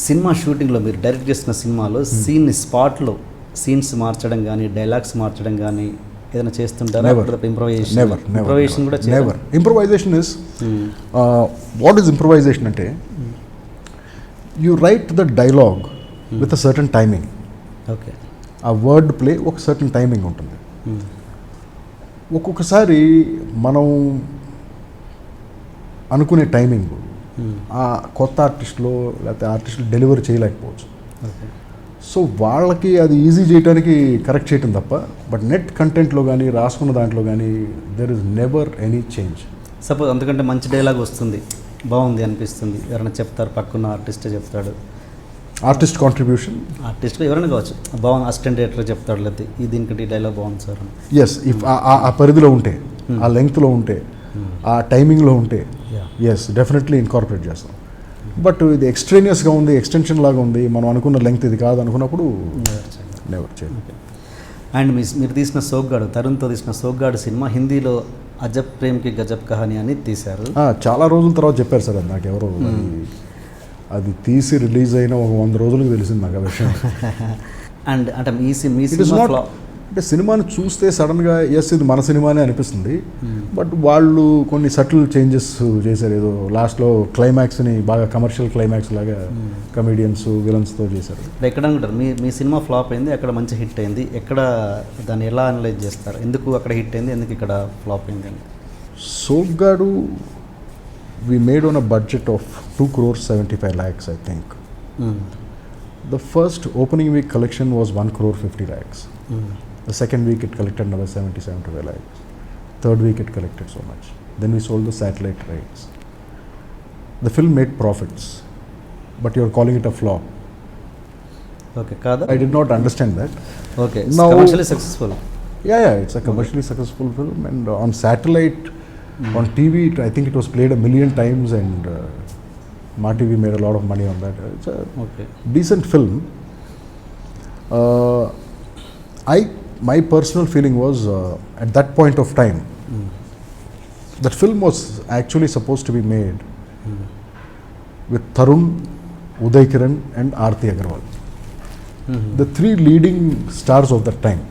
Cinema షూటింగ్లో మీరు direct చేసిన సినిమాలో స్పాట్లో సీన్స్ మార్చడం కానీ డైలాగ్స్ మార్చడం కానీ ఏదైనా చేస్తుంటారా? ఇంప్రొవైజేషన్ కూడా never. Improvisation is what is improvisation అంటే you write the dialogue with a certain timing. Okay. ఆ వర్డ్ ప్లే ఒక సర్టన్ టైమింగ్ ఉంటుంది. ఒక్కొక్కసారి మనం అనుకునే టైమింగ్ ఆ కొత్త ఆర్టిస్టులో లేకపోతే ఆర్టిస్టులు డెలివరీ చేయలేకపోవచ్చు. సో వాళ్ళకి అది ఈజీ చేయడానికి కరెక్ట్ చేయటం తప్ప, బట్ నెట్ కంటెంట్లో కానీ రాసుకున్న దాంట్లో కానీ there is never any change. Suppose అందుకంటే మంచి డైలాగ్ వస్తుంది, బాగుంది అనిపిస్తుంది, ఎవరైనా చెప్తారు, పక్కన ఆర్టిస్టే చెప్తాడు, ఆర్టిస్ట్ కాంట్రిబ్యూషన్, ఆర్టిస్ట్ ఎవరైనా కావచ్చు, బాగుంది అసిస్టెంట్ డైరెక్టర్ చెప్తాడు, లేకపోతే ఈ దీనికి డైలాగ్ బాగుంది సార్. ఎస్, ఇఫ్ ఆ పరిధిలో ఉంటే, ఆ లెంగ్త్లో ఉంటే, ఆ టైమింగ్లో ఉంటే ఎస్ డెఫినెట్లీ ఇన్కార్పొరేట్ చేస్తాం. బట్ ఇది ఎక్స్ట్రేనియస్గా ఉంది, ఎక్స్టెన్షన్ లాగా ఉంది, మనం అనుకున్న లెంగ్త్ ఇది కాదు అనుకున్నప్పుడు నెవర్ చేయాలి. అండ్ మీరు తీసిన సోగ్గాడు, తరుణ్తో తీసిన సోగ్గాడు సినిమా హిందీలో అజబ్ ప్రేమ్కి గజబ్ కహానీ అని తీశారు. చాలా రోజుల తర్వాత చెప్పారు సార్ అది నాకు ఎవరో. అది తీసి రిలీజ్ అయిన ఒక 100 రోజులకు తెలిసింది నాకు ఆ విషయం. అండ్ అంటే మీ సినిమా అంటే సినిమాని చూస్తే సడన్గా ఎస్ ఇది మన సినిమానే అనిపిస్తుంది, బట్ వాళ్ళు కొన్ని సటిల్ చేంజెస్ చేశారు. ఏదో లాస్ట్లో క్లైమాక్స్ని బాగా కమర్షియల్ క్లైమాక్స్ లాగా కమెడియన్స్ విలన్స్తో చేశారు. ఎక్కడ అనుకుంటారు మీ సినిమా ఫ్లాప్ అయింది, ఎక్కడ మంచి హిట్ అయింది, ఎక్కడ దాన్ని ఎలా అనలైజ్ చేస్తారు? ఎందుకు అక్కడ హిట్ అయింది, ఎందుకు ఇక్కడ ఫ్లాప్ అయింది అని? సోగ్గాడు we made on a budget of 2.75 crore I think. The first opening week collection was 1.50 crore. The second week it collected another 75 lakhs. Third week it collected so much. Then we sold the satellite rights. The film made profits, but you're calling it a flop. Okay, kada? I did not understand that. Okay, it's commercially successful. Yeah, it's a commercially successful film, and on satellite, on TV, I think it was played 1 million times, and MaTV made a lot of money on that. It's a decent film. My personal feeling was, at that point of time, that film was actually supposed to be made with Tarun, Uday Kiran and Aarti Agarwal. The 3 leading stars of that time.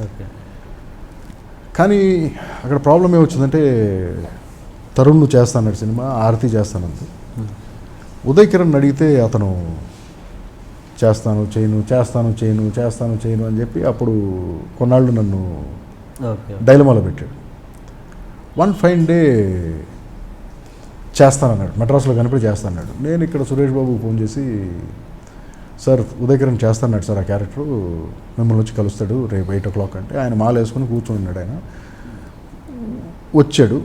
Okay. కానీ అక్కడ problem ఏమొచ్చిందంటే Tarun చేస్తానన్నాడు cinema, ఆరతి చేస్తానంది. ఉదయ్ కిరణ్ అడిగితే అతను చేస్తాను చేయను అని చెప్పి అప్పుడు కొన్నాళ్ళు నన్ను డైలమాలో పెట్టాడు. వన్ ఫైన్ డే చేస్తానన్నాడు, మెడ్రాస్లో కనిపడి చేస్తానన్నాడు. నేను ఇక్కడ సురేష్ బాబుకి ఫోన్ చేసి, సార్ ఉదయ్ కిరణ్ చేస్తాన్నాడు సార్ ఆ క్యారెక్టరు, మిమ్మల్ని వచ్చి కలుస్తాడు రేపు 8 o'clock అంటే. ఆయన మాల వేసుకుని కూర్చొని ఉన్నాడు. ఆయన వచ్చాడు,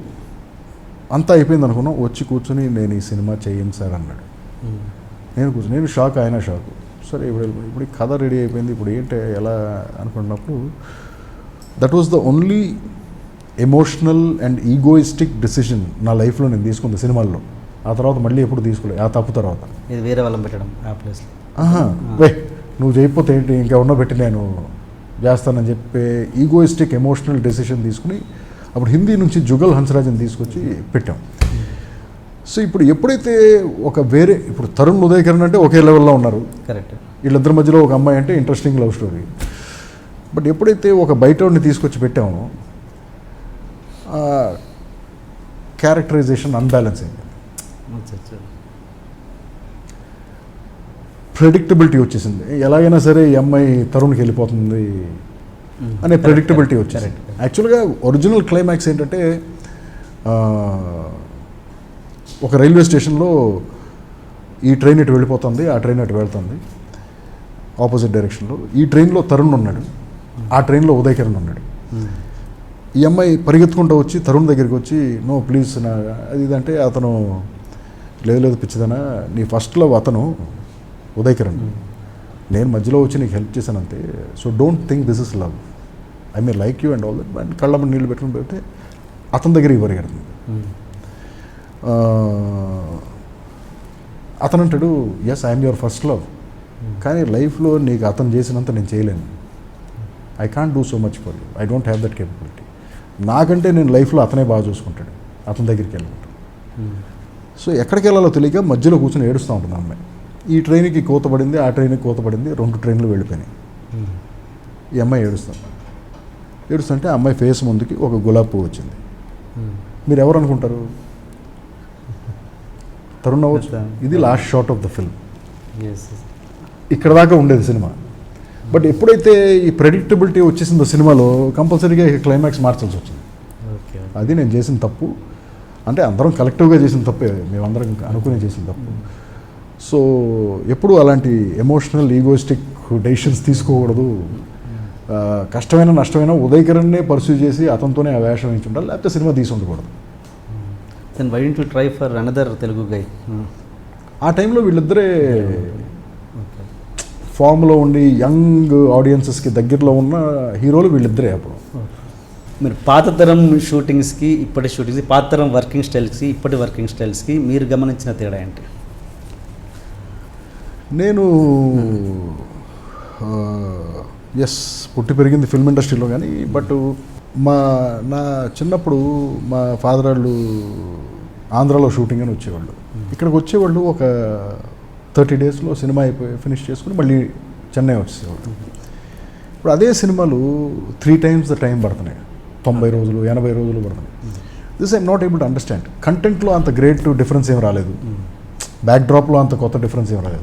అంతా అయిపోయింది అనుకున్నాం. వచ్చి కూర్చొని నేను ఈ సినిమా చేయను సార్ అన్నాడు. నేను షాక్, ఆయన షాక్. సరే ఇప్పుడు కథ రెడీ అయిపోయింది, ఇప్పుడు ఏంటి ఎలా అనుకున్నప్పుడు that was the only emotional and egoistic decision నా లైఫ్లో నేను తీసుకుంది సినిమాల్లో. ఆ తర్వాత మళ్ళీ ఎప్పుడు తీసుకోలేదు, ఆ తప్పు తర్వాత. ఇది వేరే వాళ్ళని పెట్టడం ఆ ప్లేస్లో, నువ్వు చేయకపోతే ఏంటి ఇంకెవరినో పెట్టి నేను చేస్తానని చెప్పి ఈగోయిస్టిక్ ఎమోషనల్ డెసిషన్ తీసుకుని అప్పుడు హిందీ నుంచి జుగల్ హన్స్రాజ్ని తీసుకొచ్చి పెట్టాం. సో ఇప్పుడు ఎప్పుడైతే ఇప్పుడు తరుణ్ ఉదయ్ కిరణ్ అంటే ఒకే లెవెల్లో ఉన్నారు, కరెక్ట్. వీళ్ళిద్దరి మధ్యలో ఒక అమ్మాయి అంటే ఇంట్రెస్టింగ్ లవ్ స్టోరీ. బట్ ఎప్పుడైతే ఒక బయటని తీసుకొచ్చి పెట్టామో క్యారెక్టరైజేషన్ అన్బ్యాలెన్స్ అయింది, ప్రెడిక్టబిలిటీ వచ్చేసింది. ఎలాగైనా సరే ఈ అమ్మాయి తరుణ్కి వెళ్ళిపోతుంది అనే ప్రెడిక్టబిలిటీ వచ్చేసింది. యాక్చువల్గా ఒరిజినల్ క్లైమాక్స్ ఏంటంటే ఒక రైల్వే స్టేషన్లో ఈ ట్రైన్ ఇటు వెళ్ళిపోతుంది, ఆ ట్రైన్ అటు వెళ్తుంది ఆపోజిట్ డైరెక్షన్లో. ఈ ట్రైన్లో తరుణ్ ఉన్నాడు, ఆ ట్రైన్లో ఉదయ్ కిరణ్ ఉన్నాడు. ఈ అమ్మాయి పరిగెత్తుకుంటూ వచ్చి తరుణ్ దగ్గరికి వచ్చి, నో ప్లీజ్ నా అది ఇదంటే అతను లేదు పిచ్చిదనా, నీ ఫస్ట్ లవ్ అతను ఉదయ్ కిరణ్, నేను మధ్యలో వచ్చి నీకు హెల్ప్ చేశాను అంతే. So don't think this is love, I may like you and all that. And కళ్ళమ్మ నీళ్ళు పెట్టుకుని పెడితే అతని దగ్గరికి పరిగెడుతుంది. అతను అంటాడు, yes I'm your first love, కానీ లైఫ్లో నీకు అతను చేసినంత నేను చేయలేను. I can't do so much for you, I don't have that capability. నాకంటే నేను లైఫ్లో అతనే బాగా చూసుకుంటాడు, అతని దగ్గరికి వెళ్ళిపోతాడు. సో ఎక్కడికి వెళ్ళాలో తెలియక మధ్యలో కూర్చొని ఏడుస్తూ ఉంటుంది అమ్మాయి. ఈ ట్రైన్కి కోతపడింది, ఆ ట్రైన్కి కోతపడింది, 2 ట్రైన్లు వెళ్ళిపోయినాయి. ఈ అమ్మాయి ఏడుస్తుంటే ఆ అమ్మాయి ఫేస్ ముందుకి ఒక గులాబీ పువ్వు వచ్చింది. మీరు ఎవరు అనుకుంటారు? తరుణ్ అవ్వచ్చు. ఇది last shot of the film. ఇక్కడ దాకా ఉండేది సినిమా. బట్ ఎప్పుడైతే ఈ ప్రెడిక్టబిలిటీ వచ్చేసిందో సినిమాలో, కంపల్సరీగా క్లైమాక్స్ మార్చాల్సి వచ్చింది. అది నేను చేసిన తప్పు. అంటే అందరం కలెక్టివ్గా చేసిన తప్పే, మేమందరం అనుకునే చేసిన తప్పు. సో ఎప్పుడు అలాంటి ఎమోషనల్ ఈగోయిస్టిక్ డెసిషన్స్ తీసుకోకూడదు. కష్టమైన నష్టమైన ఉదయకరణ్నే పర్సూ చేసి అతనితోనే ఆ వేషం వేయించి ఉండాలి, లేకపోతే సినిమా తీసి ఉండకూడదు. Then why don't you try for another Telugu guy? ఆ టైంలో వీళ్ళిద్దరే ఫామ్లో ఉండి యంగ్ ఆడియన్సెస్కి దగ్గరలో ఉన్న హీరోలు వీళ్ళిద్దరే. అప్పుడు మీరు పాత తరం షూటింగ్స్కి ఇప్పటి షూటింగ్స్కి, పాత తరం వర్కింగ్ స్టైల్స్కి ఇప్పటి వర్కింగ్ స్టైల్స్కి మీరు గమనించిన తేడా ఏంటి? నేను ఎస్ పుట్టి పెరిగింది ఫిల్మ్ ఇండస్ట్రీలో, కానీ బట్ నా చిన్నప్పుడు మా ఫాదర్ వాళ్ళు ఆంధ్రాలో షూటింగ్ అని వచ్చేవాళ్ళు. ఇక్కడికి వచ్చేవాళ్ళు ఒక 30 డేస్లో సినిమా అయిపోయి ఫినిష్ చేసుకుని మళ్ళీ చెన్నై వచ్చేసేవాళ్ళు. ఇప్పుడు అదే సినిమాలు 3 times ద టైం పడుతున్నాయి. 90 రోజులు 80 రోజులు పడుతున్నాయి. This I'm not able to understand. కంటెంట్లో అంత గ్రేట్ డిఫరెన్స్ ఏం రాలేదు, బ్యాక్ డ్రాప్లో అంత కొత్త డిఫరెన్స్ ఏం రాలేదు.